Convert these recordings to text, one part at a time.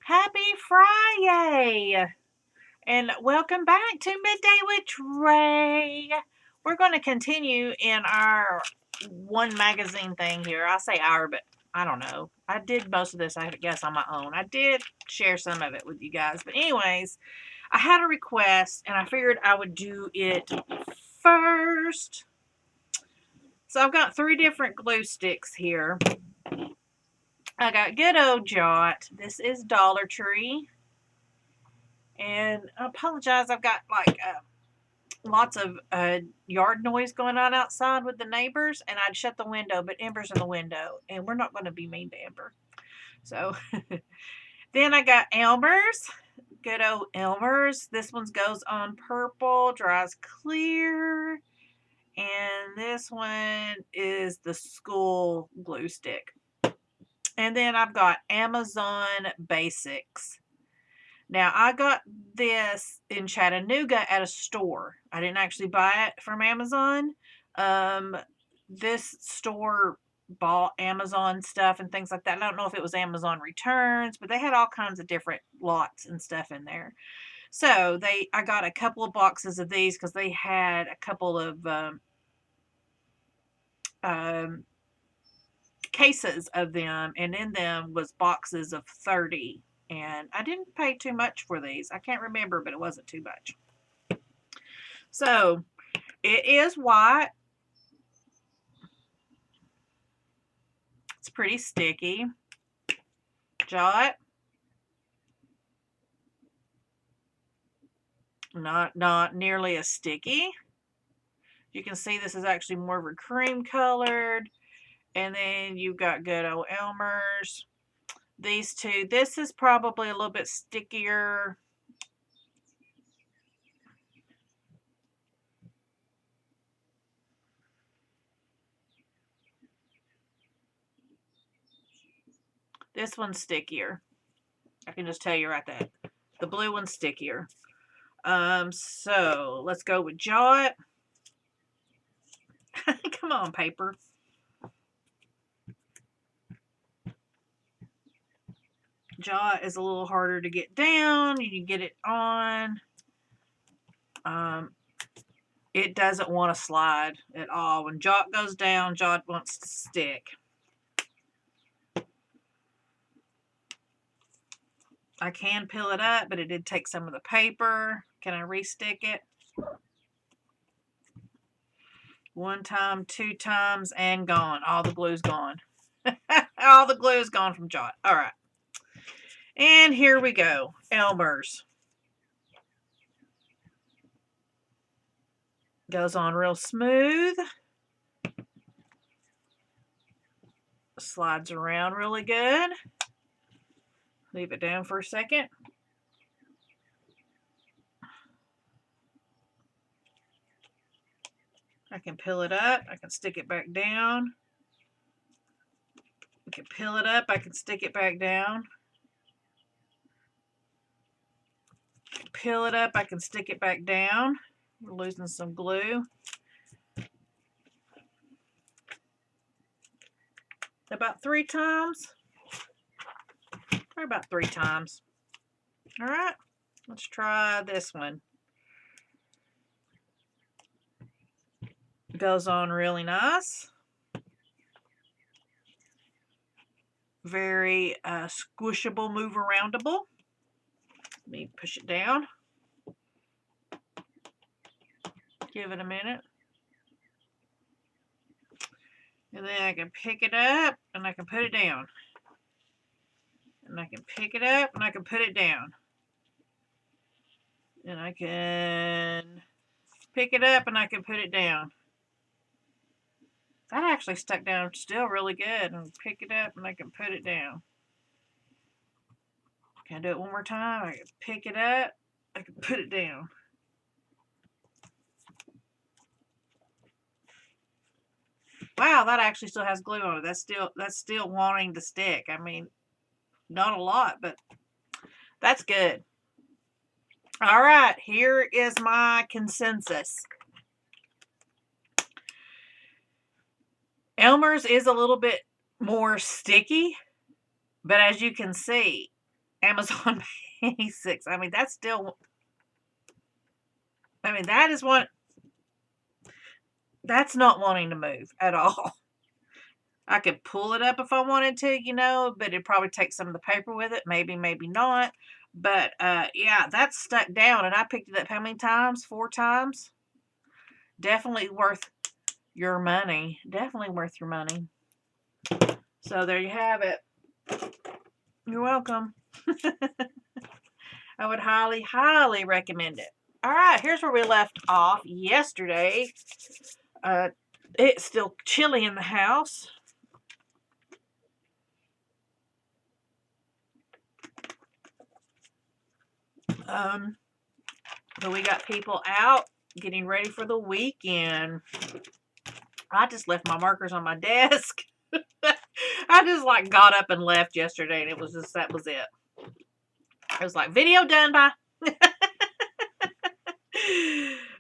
Happy Friday! And welcome back to Midday with Trey. We're going to continue in our one magazine thing here. I say our, but I don't know. I did most of this, I guess, on my own. I did share some of it with you guys. But anyways, I had a request, and I figured I would do it first. So I've got 3 different glue sticks here. I got good old Jot. This is Dollar Tree. And I apologize, I've got like lots of yard noise going on outside with the neighbors, and I'd shut the window, but Ember's in the window, and we're not going to be mean to Ember. So then I got Elmer's, good old Elmer's. This one goes on purple, dries clear, and this one is the school glue stick. And then I've got Amazon Basics. Now, I got this in Chattanooga at a store. I didn't actually buy it from Amazon. This store bought Amazon stuff and things like that. I don't know if it was Amazon returns, but they had all kinds of different lots and stuff in there. So I got a couple of boxes of these because they had a couple of cases of them, and in them was boxes of 30. And I didn't pay too much for these. I can't remember, but it wasn't too much. So it is white. It's pretty sticky. Jot. Not nearly as sticky. You can see this is actually more of a cream colored. And then you've got good old Elmer's. These two. This is probably a little bit stickier. This one's stickier. I can just tell you right there. The blue one's stickier. So let's go with Jot. Come on, paper. Jot is a little harder to get down. You can get it on. It doesn't want to slide at all. When Jot goes down, Jot wants to stick. I can peel it up, but it did take some of the paper. Can I restick it? 1 time, 2 times, and gone. All the glue's gone. All the glue is gone from Jot. All right. And here we go. Elmer's. Goes on real smooth. Slides around really good. Leave it down for a second. I can peel it up. I can stick it back down. I can peel it up. I can stick it back down. Peel it up. I can stick it back down. We're losing some glue. About 3 times. Or about 3 times. All right. Let's try this one. Goes on really nice. Very squishable, move aroundable. Let me push it down. Give it a minute. And then I can pick it up and I can put it down. And I can pick it up and I can put it down. And I can pick it up and I can put it down. That actually stuck down still really good. And pick it up and I can put it down. Can I do it one more time? I can pick it up. I can put it down. Wow, that actually still has glue on it. That's still wanting to stick. I mean, not a lot, but that's good. All right, here is my consensus. Elmer's is a little bit more sticky, but as you can see, Amazon Basics. I mean, that's still, I mean, that is one, that's not wanting to move at all. I could pull it up if I wanted to, you know, but it'd probably take some of the paper with it. Maybe, maybe not. But yeah, that's stuck down. And I picked it up how many times? 4 times. Definitely worth your money. Definitely worth your money. So there you have it. You're welcome. I would highly, highly recommend it. All right, here's where we left off yesterday. It's still chilly in the house. But we got people out getting ready for the weekend. I just left my markers on my desk. I just like got up and left yesterday, and it was just, that was it. I was like, video done, bye.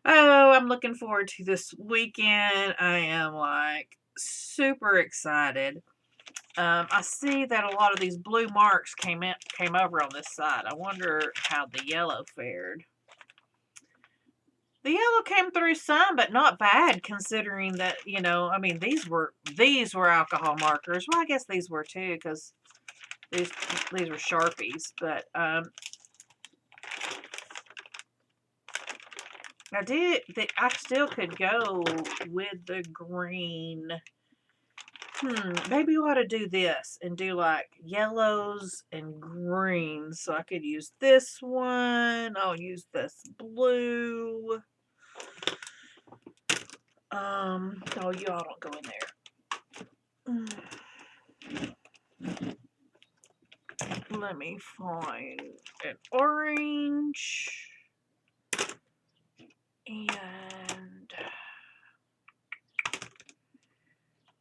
Oh, I'm looking forward to this weekend. I am like super excited. I see that a lot of these blue marks came over on this side. I wonder how the yellow fared. The yellow came through some, but not bad considering that, you know, I mean, these were alcohol markers. Well, I guess these were too, because these were Sharpies, but I still could go with the green. Maybe we ought to do this and do like yellows and greens. So I could use this one. I'll use this blue. Oh, y'all don't go in there. Let me find an orange. And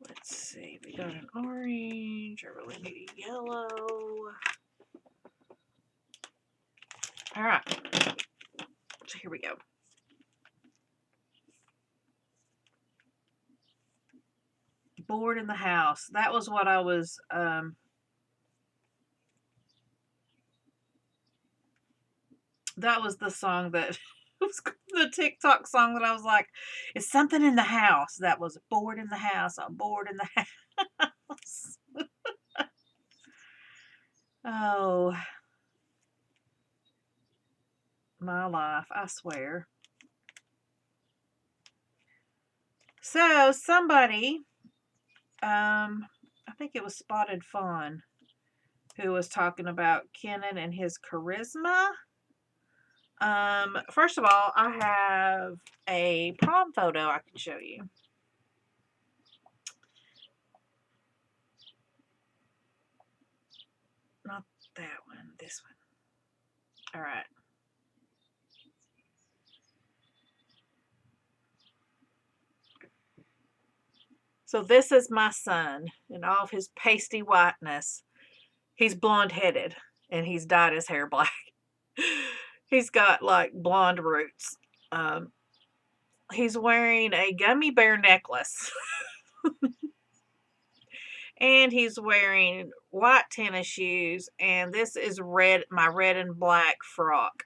let's see, we got an orange. I really need a yellow. All right. So here we go. Bored in the house. That was what I was, that was the song that was the TikTok song that I was like, it's something in the house. That was bored in the house. I'm bored in the house. Oh, my life, I swear. So somebody, I think it was Spotted Fawn, who was talking about Kenan and his charisma. First of all, I have a prom photo I can show you. Not that one, this one. All right. So this is my son in all of his pasty whiteness. He's blonde-headed, and he's dyed his hair black. He's got like blonde roots. He's wearing a gummy bear necklace. And he's wearing white tennis shoes, and this is my red and black frock.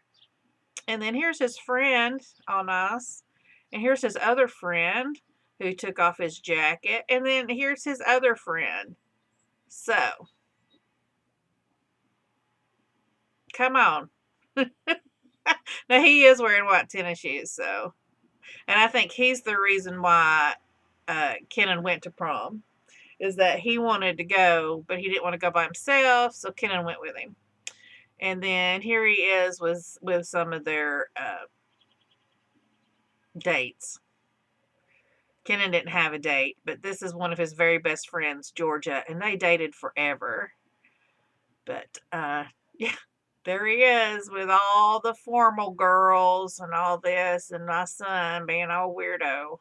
And then here's his friend, all nice. And here's his other friend who took off his jacket. And then here's his other friend. So, come on. Now, he is wearing white tennis shoes, so. And I think he's the reason why Kenan went to prom, is that he wanted to go, but he didn't want to go by himself, so Kenan went with him. And then here he is with some of their dates. Kenan didn't have a date, but this is one of his very best friends, Georgia, and they dated forever. But yeah, there he is with all the formal girls and all this, and my son being all weirdo.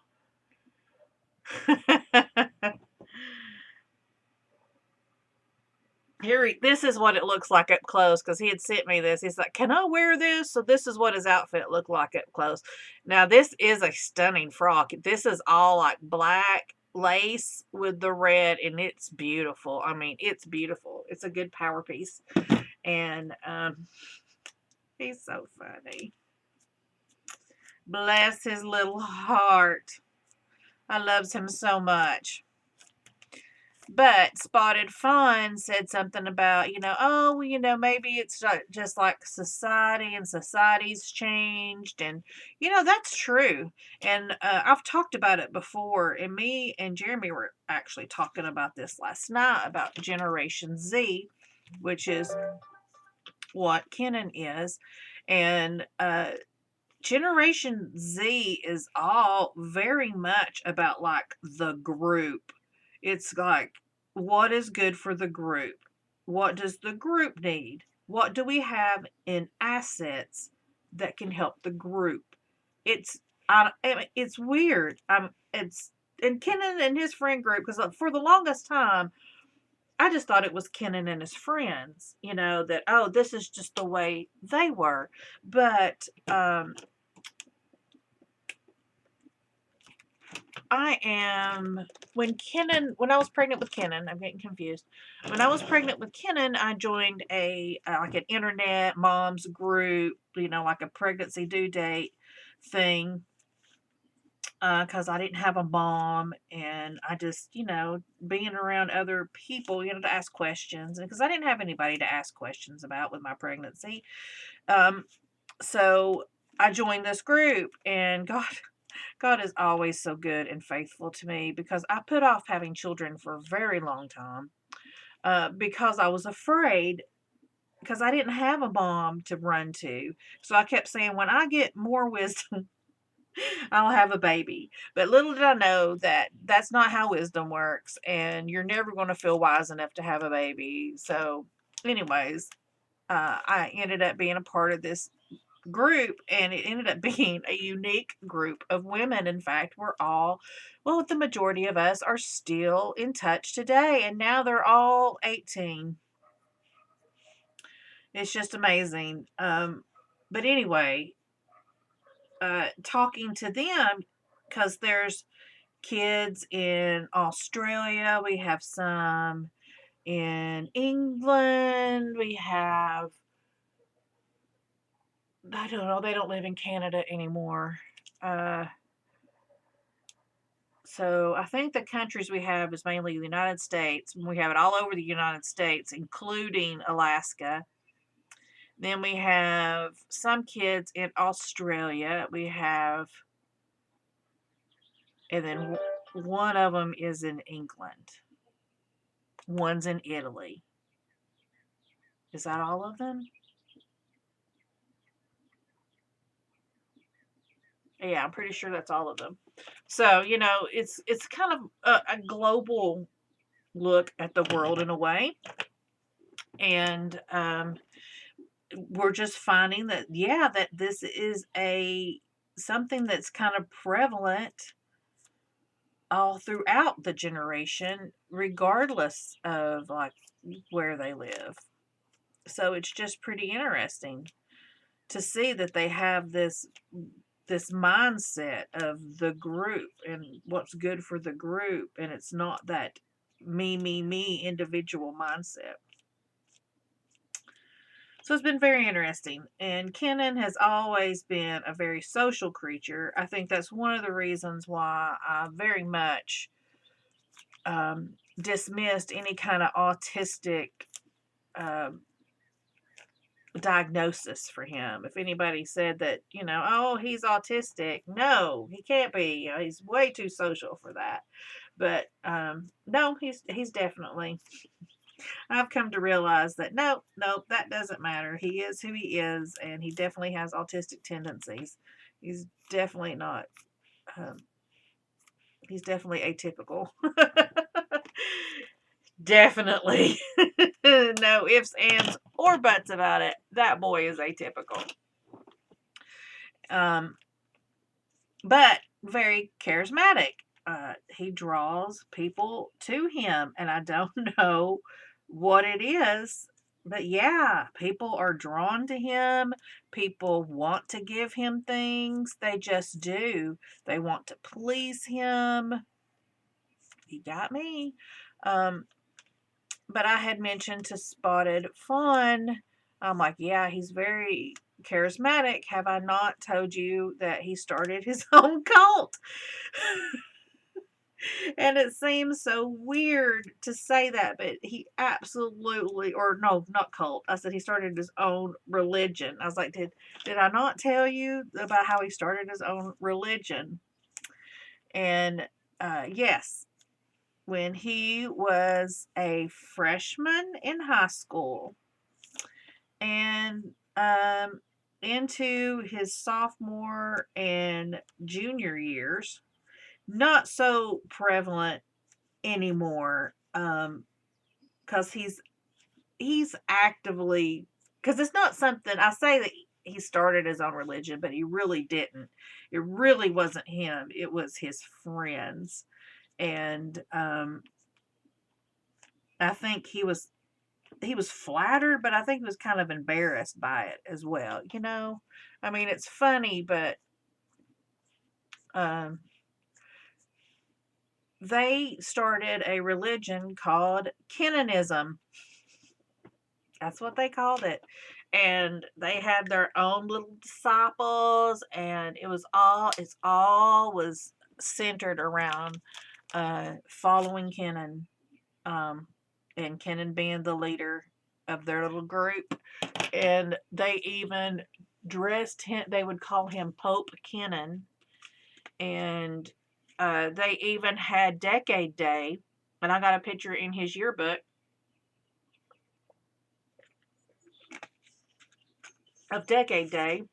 This is what it looks like up close, because he had sent me this. He's like, can I wear this? So this is what his outfit looked like up close. Now, this is a stunning frock. This is all like black with the red, and it's beautiful. I mean, it's beautiful. It's a good power piece. And he's so funny. Bless his little heart. I loves him so much. But Spotted Fawn said something about, oh, well, maybe it's just like society and society's changed. And, that's true. And I've talked about it before. And me and Jeremy were actually talking about this last night about Generation Z, which is what Kenan is. And Generation Z is all very much about like the group. It's like, what is good for the group? What does the group need? What do we have in assets that can help the group? It's I mean, it's weird. It's and Kenan and his friend group, because for the longest time I just thought it was Kenan and his friends, that, oh, this is just the way they were. But when I was pregnant with Kenan, I'm getting confused. When I was pregnant with Kenan, I joined like an internet moms group, like a pregnancy due date thing, because I didn't have a mom, and I just, being around other people, to ask questions, and because I didn't have anybody to ask questions about with my pregnancy. So I joined this group, and God is always so good and faithful to me, because I put off having children for a very long time, because I was afraid, because I didn't have a mom to run to. So I kept saying, when I get more wisdom, I'll have a baby. But little did I know that that's not how wisdom works, and you're never going to feel wise enough to have a baby. So, anyways, I ended up being a part of this group, and it ended up being a unique group of women. In fact, the majority of us are still in touch today, and now they're all 18. It's just amazing. But anyway, talking to them, because there's kids in Australia, we have some in England, we have, I don't know, they don't live in Canada anymore. So I think the countries we have is mainly the United States. We have it all over the United States, including Alaska. Then we have some kids in Australia. And then one of them is in England. One's in Italy. Is that all of them? Yeah, I'm pretty sure that's all of them. So, it's kind of a global look at the world in a way. And we're just finding that, yeah, that this is something that's kind of prevalent all throughout the generation, regardless of like where they live. So it's just pretty interesting to see that they have this mindset of the group and what's good for the group, and it's not that me individual mindset. So it's been very interesting. And Kenan has always been a very social creature. I think that's one of the reasons why I very much dismissed any kind of autistic um, diagnosis for him. If anybody said that, oh, he's autistic, no, he can't be. He's way too social for that. But no, he's definitely. I've come to realize that no, that doesn't matter. He is who he is, and he definitely has autistic tendencies. He's definitely not. Um, he's definitely atypical. Definitely. No ifs, ands, or buts about it. That boy is atypical. But very charismatic. He draws people to him, and I don't know what it is, but yeah, people are drawn to him. People want to give him things. They just do. They want to please him. He got me. But I had mentioned to Spotted Fawn I'm like, yeah, he's very charismatic. Have I not told you that he started his own cult? And it seems so weird to say that, but he absolutely, or no, not cult. I said he started his own religion. I was like, did I not tell you about how he started his own religion? And yes, when he was a freshman in high school and into his sophomore and junior years, not so prevalent anymore, because he's actively, because it's not something I say that he started his own religion, but he really didn't. It really wasn't him, it was his friends. And I think he was flattered, but I think he was kind of embarrassed by it as well. I mean, it's funny, but um, they started a religion called Kennanism. That's what they called it. And they had their own little disciples, and it's all was centered around following Kenan, and Kenan being the leader of their little group. And they even dressed him, they would call him Pope Kenan. And they even had Decade Day, and I got a picture in his yearbook of Decade Day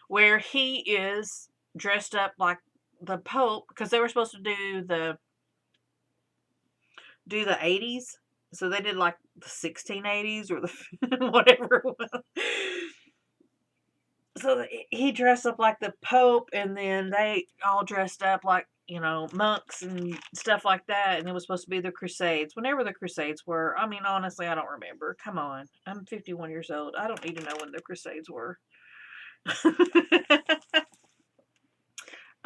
where he is dressed up like the Pope, because they were supposed to do the 80s. So they did like the 1680s or the whatever it was. So he dressed up like the Pope, and then they all dressed up like, monks and stuff like that. And it was supposed to be the Crusades. Whenever the Crusades were, I mean, honestly, I don't remember. Come on. I'm 51 years old. I don't need to know when the Crusades were.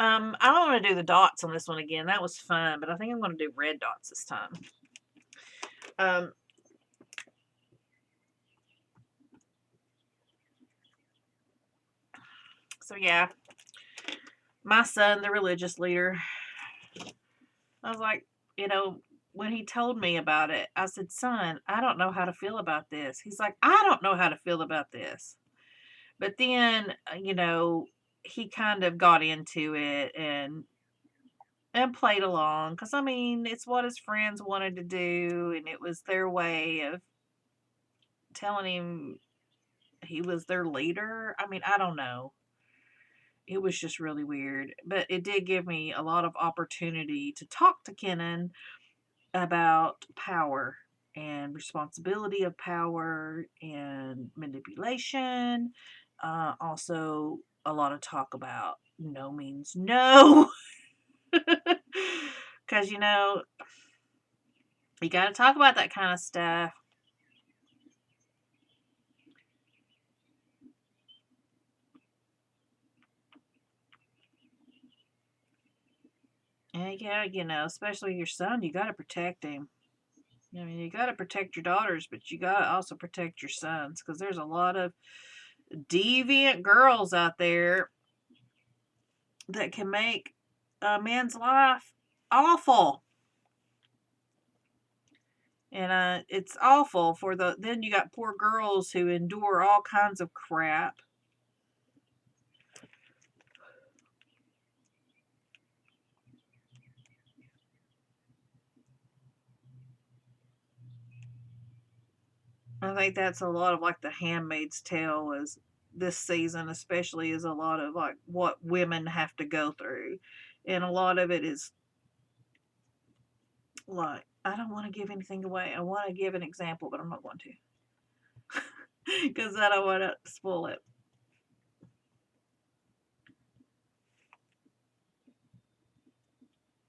I don't want to do the dots on this one again. That was fun, but I think I'm going to do red dots this time. Um, so yeah, my son, the religious leader, I was like, when he told me about it, I said, son, I don't know how to feel about this. He's like, I don't know how to feel about this. But then, he kind of got into it and played along, because I mean, it's what his friends wanted to do, and it was their way of telling him he was their leader. I mean, I don't know. It was just really weird. But it did give me a lot of opportunity to talk to Kenan about power and responsibility of power and manipulation. Also, a lot of talk about no means no. Because, you got to talk about that kind of stuff. And yeah, especially your son, you got to protect him. I mean, you got to protect your daughters, but you got to also protect your sons, because there's a lot of deviant girls out there that can make a man's life awful. And it's awful then you got poor girls who endure all kinds of crap. I think that's a lot of like the Handmaid's Tale is this season, especially, is a lot of like what women have to go through. And a lot of it is like, I don't want to give anything away. I want to give an example, but I'm not going to. Because I don't want to spoil it.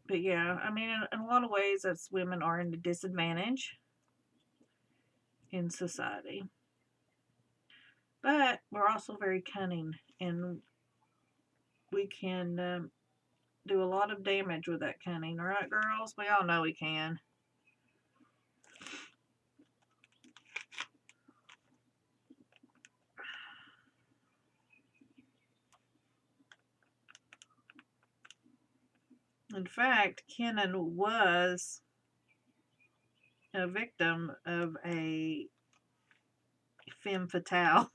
But yeah, I mean, in a lot of ways, us women are in a disadvantage in society. But we're also very cunning, and we can do a lot of damage with that cunning, right, girls? We all know we can. In fact, Kenan was a victim of a femme fatale.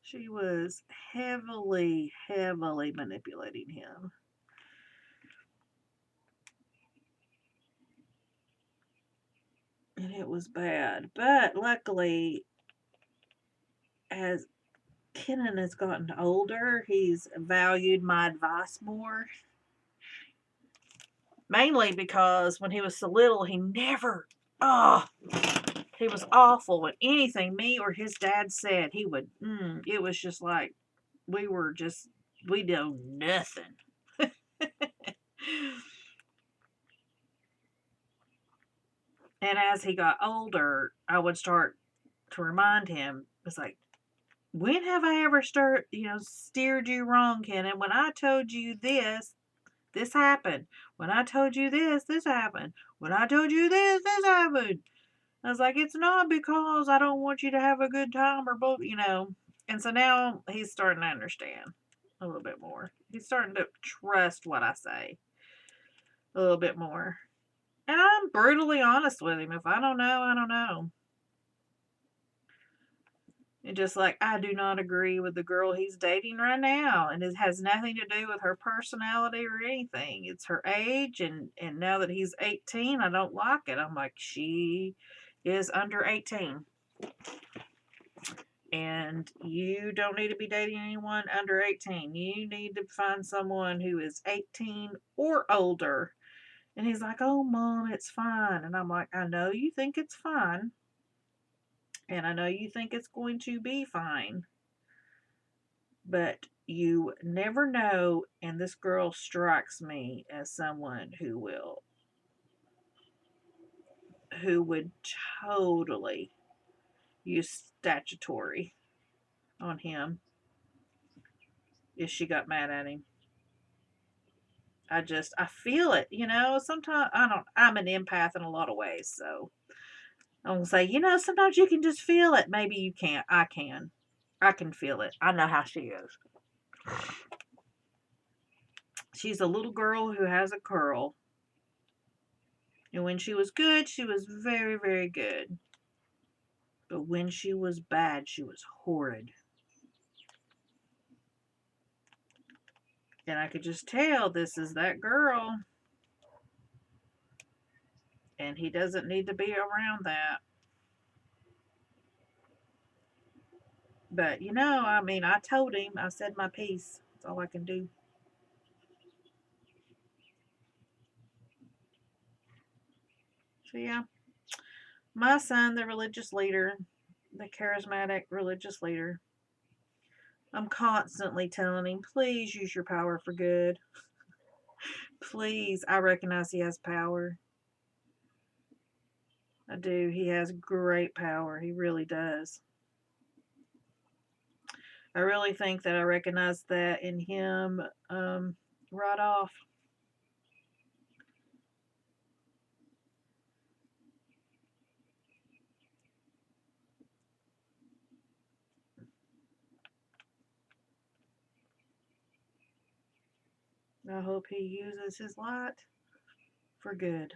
She was heavily manipulating him. And it was bad. But luckily, as Kenan has gotten older, he's valued my advice more. Mainly because when he was so little, he never, he was awful. When anything me or his dad said, he would, it was just like we know nothing. And as he got older, I would start to remind him, it's like, when have I ever steered you wrong, Ken? And when I told you this happened. When I told you this happened. When I told you this happened. I was like, it's not because I don't want you to have a good time or both, And so now he's starting to understand a little bit more. He's starting to trust what I say a little bit more. And I'm brutally honest with him. If I don't know, I don't know. And just like I do not agree with the girl he's dating right now. And it has nothing to do with her personality or anything. It's her age. And now that he's 18, I don't like it. I'm like, she is under 18. And you don't need to be dating anyone under 18. You need to find someone who is 18 or older. And he's like, oh, Mom, it's fine. And I'm like, I know you think it's fine. And I know you think it's going to be fine. But you never know. And this girl strikes me as someone who would totally use statutory on him if she got mad at him. I feel it, sometimes I'm an empath in a lot of ways. So I'm going to say, sometimes you can just feel it. Maybe you can't. I can. I can feel it. I know how she is. She's a little girl who has a curl. And when she was good, she was very, very good. But when she was bad, she was horrid. And I could just tell this is that girl. And he doesn't need to be around that. But, I told him, I said my piece. That's all I can do. So, yeah. My son, the religious leader, the charismatic religious leader, I'm constantly telling him, please use your power for good. Please. I recognize he has power. I do. He has great power. He really does. I really think that I recognize that in him right off. I hope he uses his light for good.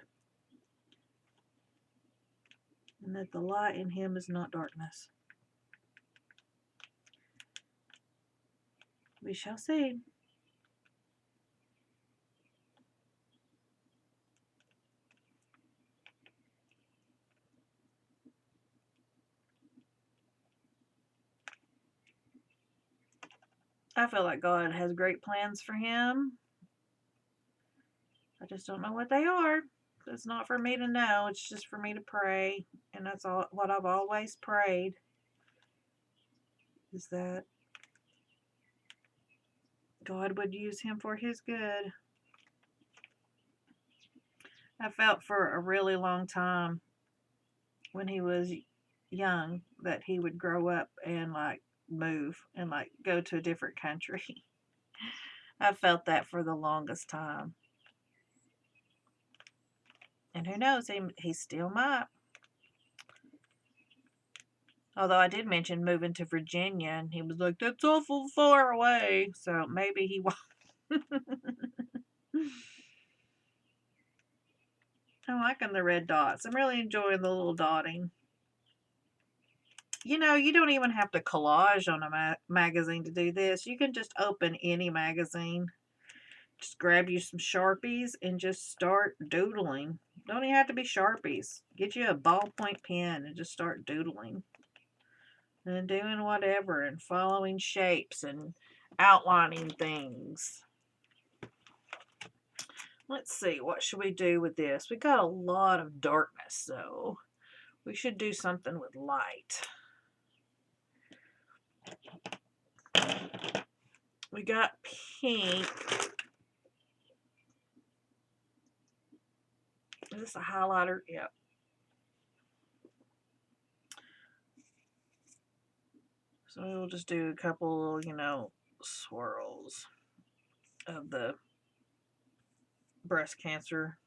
And that the light in him is not darkness. We shall see. I feel like God has great plans for him. I just don't know what they are. It's not for me to know. It's just for me to pray. And that's all what I've always prayed. Is that God would use him for his good. I felt for a really long time when he was young that he would grow up and move and go to a different country. I felt that for the longest time. And who knows, he still might. Although I did mention moving to Virginia, and he was like, "That's awful far away." So maybe he won't. I'm liking the red dots. I'm really enjoying the little dotting. You know, you don't even have to collage on a magazine to do this. You can just open any magazine. Just grab you some Sharpies and just start doodling. Don't even have to be Sharpies. Get you a ballpoint pen and just start doodling. And doing whatever and following shapes and outlining things. Let's see, what should we do with this? We got a lot of darkness, so we should do something with light. We got pink. Is this a highlighter? Yep. So we'll just do a couple, you know, swirls of the breast cancer.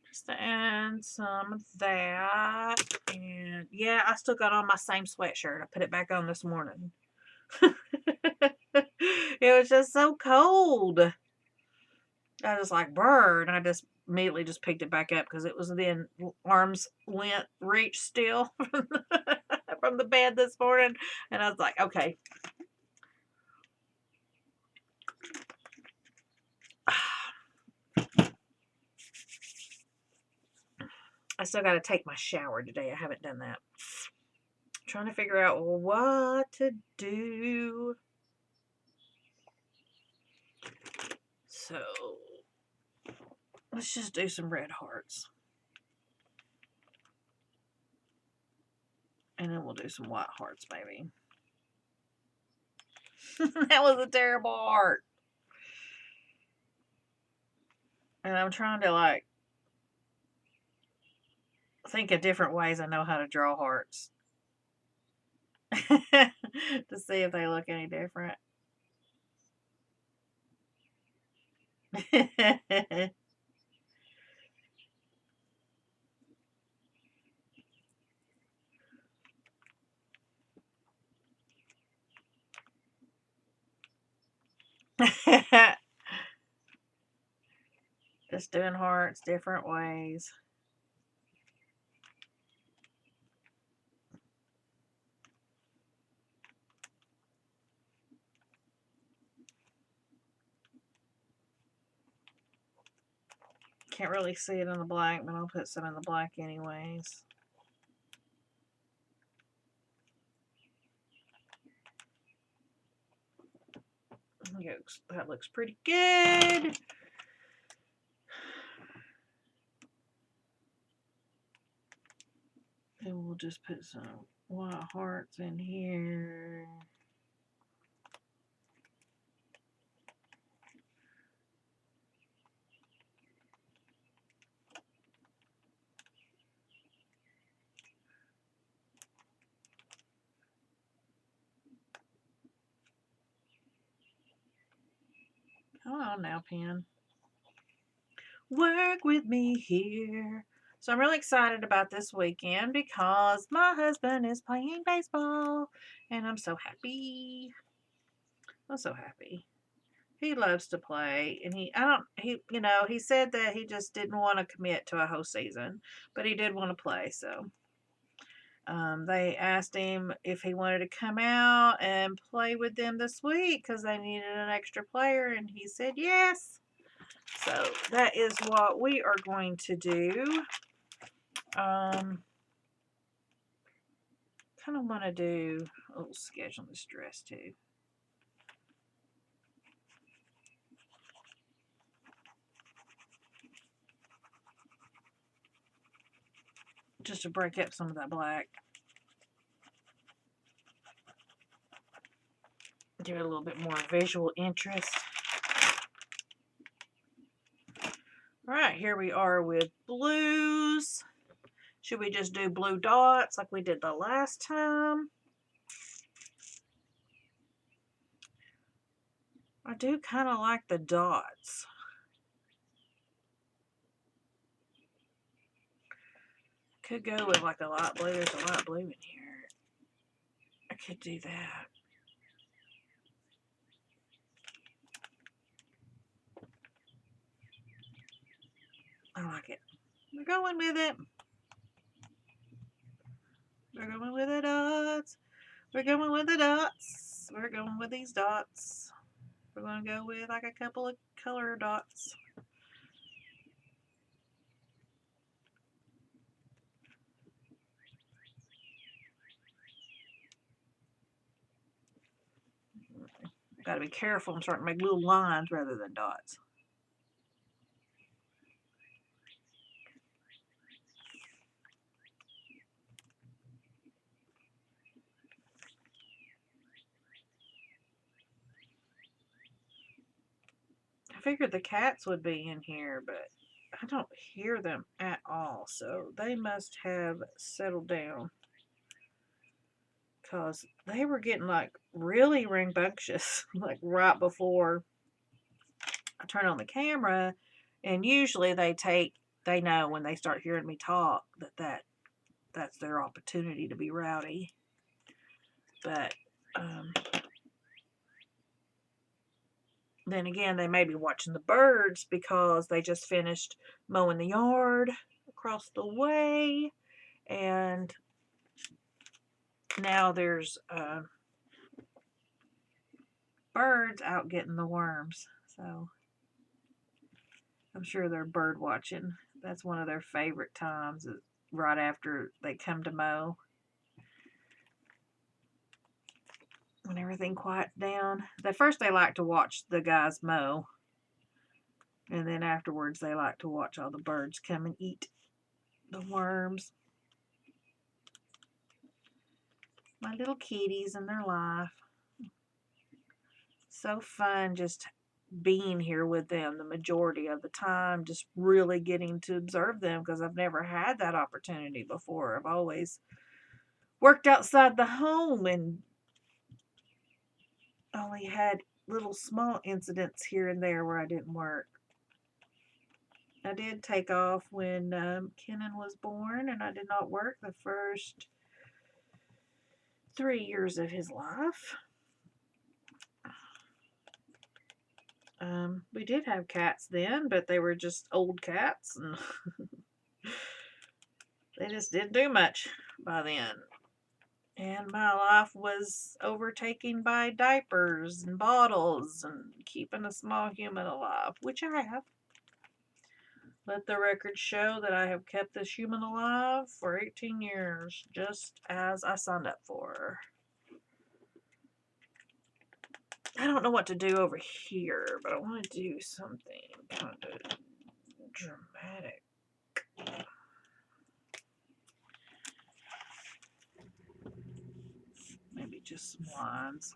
Just to add some of that. And yeah, I still got on my same sweatshirt. I put it back on this morning. It was just so cold. I was like, bird. I just immediately just picked it back up because it was then arm's length reach still from the bed this morning. And I was like, okay. I still got to take my shower today. I haven't done that. I'm trying to figure out what to do. So let's just do some red hearts. And then we'll do some white hearts, maybe. That was a terrible heart. And I'm trying to, like, think of different ways I know how to draw hearts. To see if they look any different. Just doing hearts different ways. Can't really see it in the black, but I'll put some in the black anyways. That looks pretty good. And we'll just put some white hearts in here. Come on now, pen. Work with me here. So I'm really excited about this weekend because my husband is playing baseball and I'm so happy. I'm so happy. He loves to play and he said that he just didn't want to commit to a whole season, but he did want to play. So they asked him if he wanted to come out and play with them this week because they needed an extra player, and he said yes. So that is what we are going to do. Kind of want to do a little sketch on this dress too. Just to break up some of that black. Give it a little bit more visual interest. All right, here we are with blues. Should we just do blue dots like we did the last time? I do kind of like the dots. Could go with like a light blue. There's a light blue in here. I could do that. I like it. We're going with it. We're going with the dots. We're going with the dots. We're going with these dots. We're going to go with like a couple of color dots. Got to be careful. I'm starting to make little lines rather than dots. I figured the cats would be in here, but I don't hear them at all. So they must have settled down. Because they were getting like really rambunctious, like right before I turn on the camera. And usually they know when they start hearing me talk that's their opportunity to be rowdy. But then again, they may be watching the birds because they just finished mowing the yard across the way. And now there's birds out getting the worms. So I'm sure they're bird watching. That's one of their favorite times, is right after they come to mow. When everything quiets down. At first they like to watch the guys mow. And then afterwards they like to watch all the birds come and eat the worms. My little kitties and their life. So fun just being here with them the majority of the time, just really getting to observe them because I've never had that opportunity before. I've always worked outside the home and only had little small incidents here and there where I didn't work. I did take off when Kenan was born, and I did not work the first 3 years of his life. We did have cats then, but they were just old cats, and they just didn't do much by then. And my life was overtaken by diapers and bottles and keeping a small human alive, which I have. Let the record show that I have kept this human alive for 18 years, just as I signed up for. I don't know what to do over here, but I want to do something kind of dramatic. Maybe just some lines.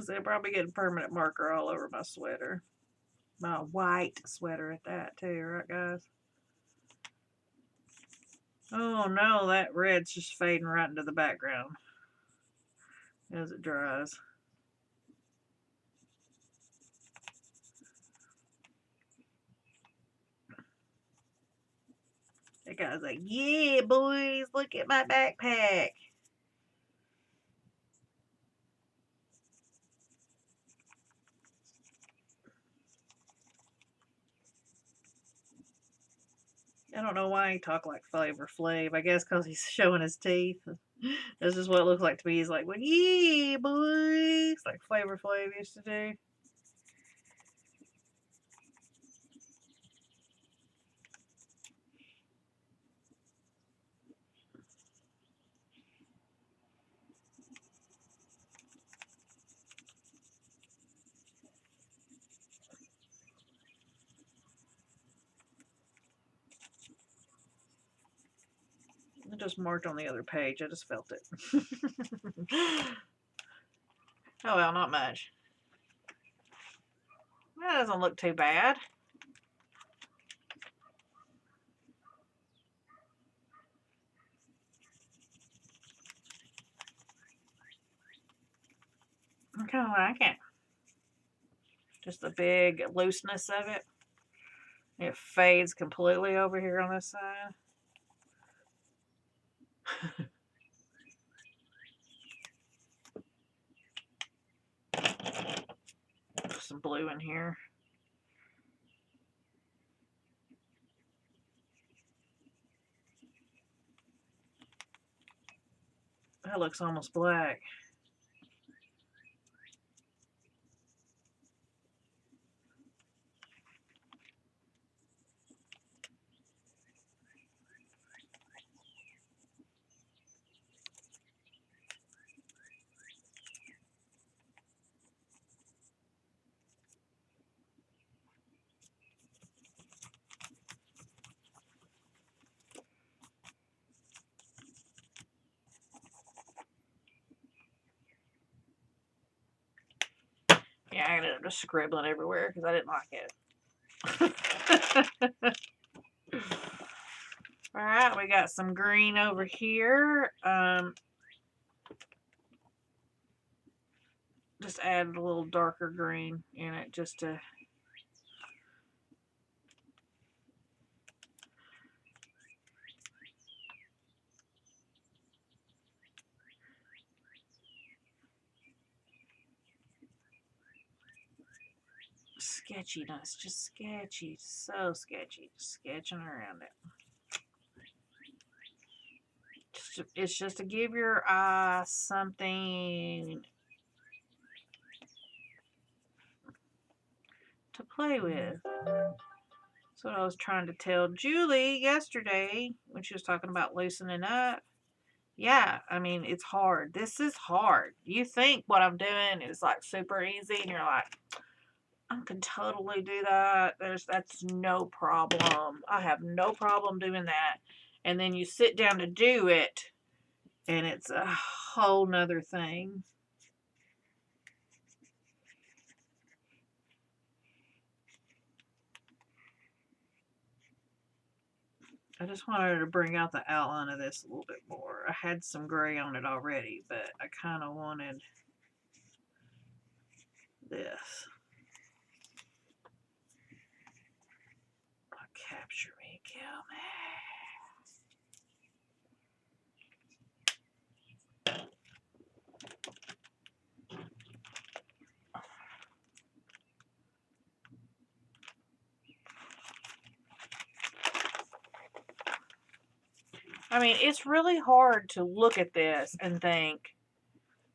So I'll probably get a permanent marker all over my sweater. My white sweater at that too, right guys? Oh no, that red's just fading right into the background as it dries. That guy's like, yeah, boys, look at my backpack. I don't know why he talked like Flavor Flav. I guess because he's showing his teeth. That's just what it looks like to me. He's like, well, yeah, boys, like Flavor Flav used to do. just marked on the other page. I just felt it. Oh well, not much. That doesn't look too bad. I kind of like it. Just the big looseness of it. It fades completely over here on this side. Some blue in here. That looks almost black. Yeah, I ended up just scribbling everywhere because I didn't like it. Alright, we got some green over here. Just added a little darker green in it just to sketchiness, just sketchy, so sketchy, just sketching around it. It's just to give your eye something to play with. That's what I was trying to tell Julie yesterday when she was talking about loosening up. Yeah, I mean, it's hard. This is hard. You think what I'm doing is like super easy, and you're like, I can totally do that. That's no problem. I have no problem doing that. And then you sit down to do it, and it's a whole nother thing. I just wanted to bring out the outline of this a little bit more. I had some gray on it already, but I kind of wanted this. Capture me, kill me. I mean, it's really hard to look at this and think,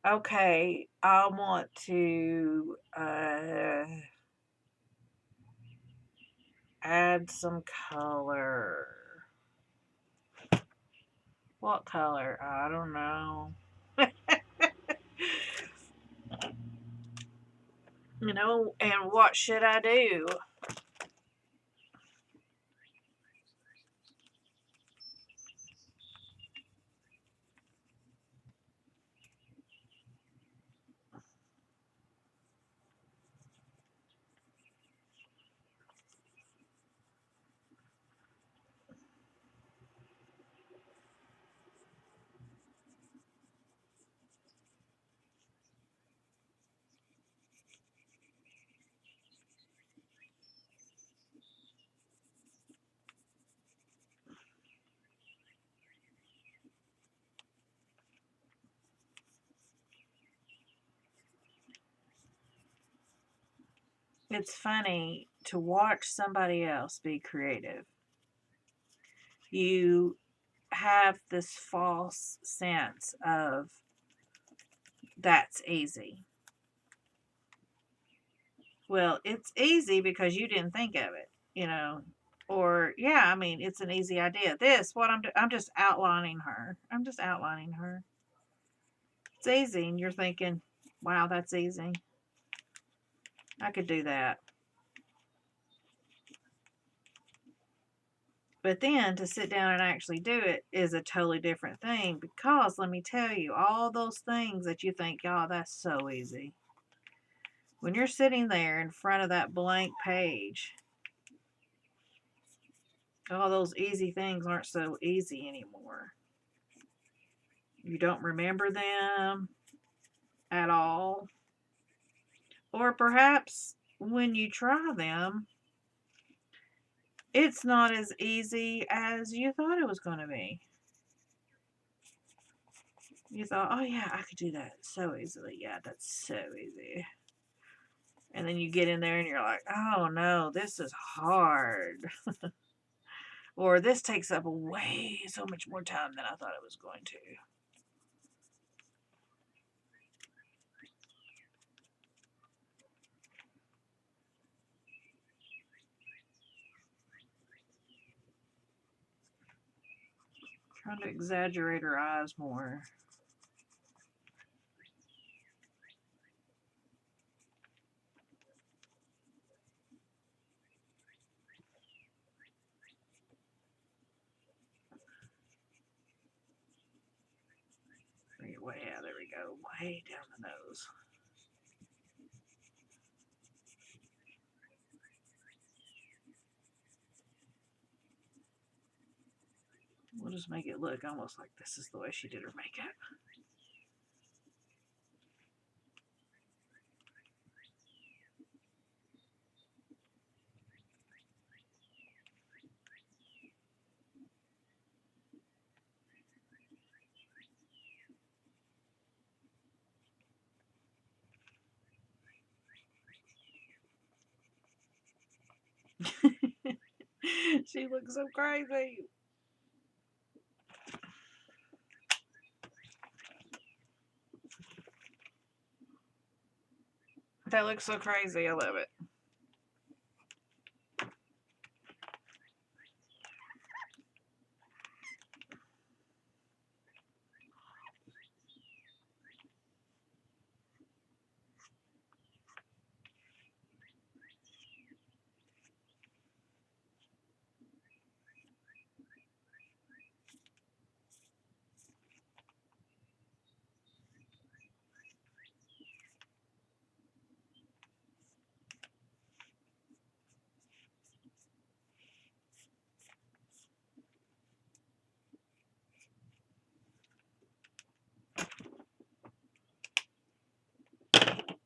okay, I want to add some color. What color? I don't know. You know, and what should I do? It's funny to watch somebody else be creative. You have this false sense of that's easy. Well, it's easy because you didn't think of it, you know. Or yeah, I mean, it's an easy idea. This, what I'm just outlining her. I'm just outlining her. It's easy, and you're thinking, wow, that's easy. I could do that. But then to sit down and actually do it is a totally different thing, because let me tell you, all those things that you think, oh, that's so easy. When you're sitting there in front of that blank page, all those easy things aren't so easy anymore. You don't remember them at all. Or perhaps when you try them, it's not as easy as you thought it was going to be. You thought, oh yeah, I could do that so easily. Yeah, that's so easy. And then you get in there and you're like, oh no, this is hard. Or this takes up way so much more time than I thought it was going to. Trying to exaggerate her eyes more. Bring it way out. There we go. Way down the nose. We'll just make it look almost like this is the way she did her makeup. She looks so crazy. That looks so crazy. I love it.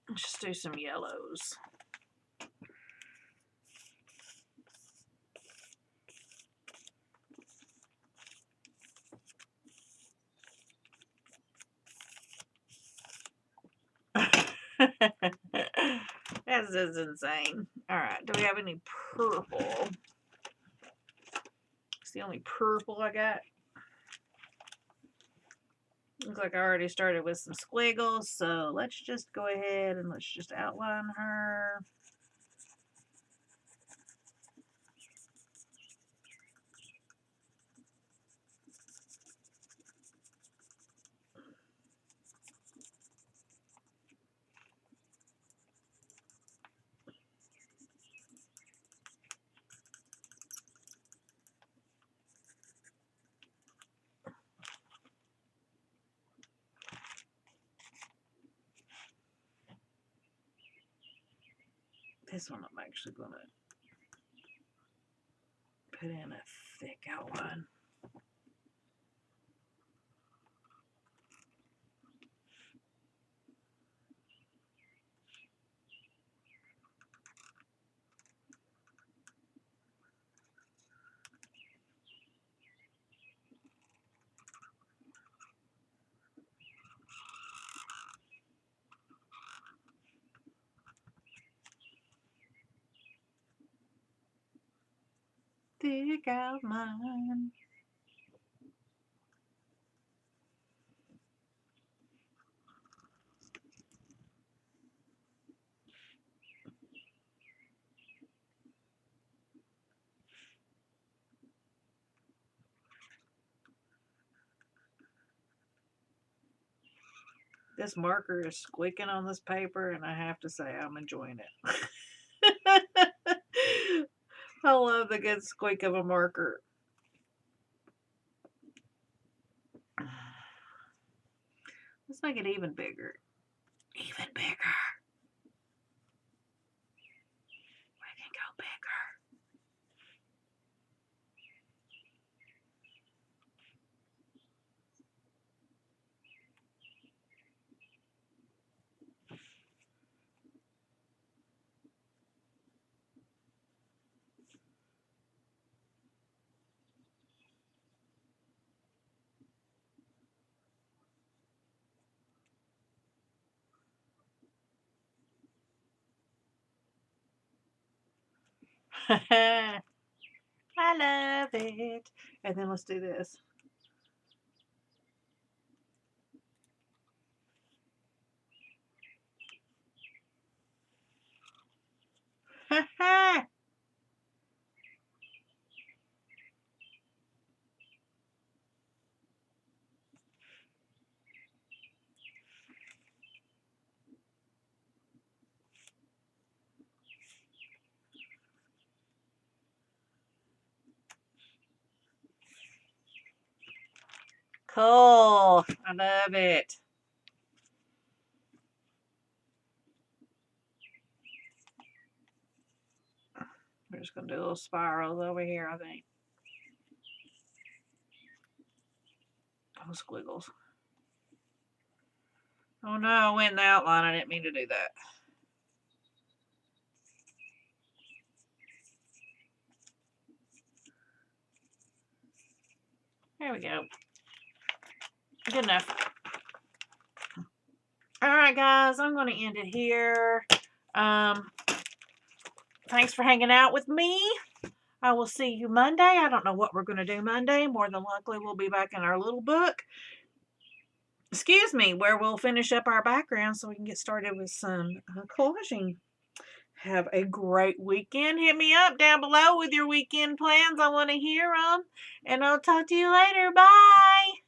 Let's just do some yellows. That's just insane. Alright, do we have any purple? It's the only purple I got. Looks like I already started with some squiggles, so let's just go ahead and let's just outline her. This one I'm actually going to put in a thick outline. Thick outline. This marker is squeaking on this paper, and I have to say I'm enjoying it. I love the good squeak of a marker. Let's make it even bigger. Even bigger. We can go bigger. I love it. And then let's do this. Cool. I love it. We're just going to do little spirals over here, I think. Oh, squiggles. Oh no, I went in the outline. I didn't mean to do that. There we go. Good enough. All right, guys, I'm going to end it here. Thanks for hanging out with me. I will see you Monday. I don't know what we're going to do Monday. More than likely, we'll be back in our little book. Excuse me, where we'll finish up our background so we can get started with some collaging. Have a great weekend. Hit me up down below with your weekend plans. I want to hear them. And I'll talk to you later. Bye.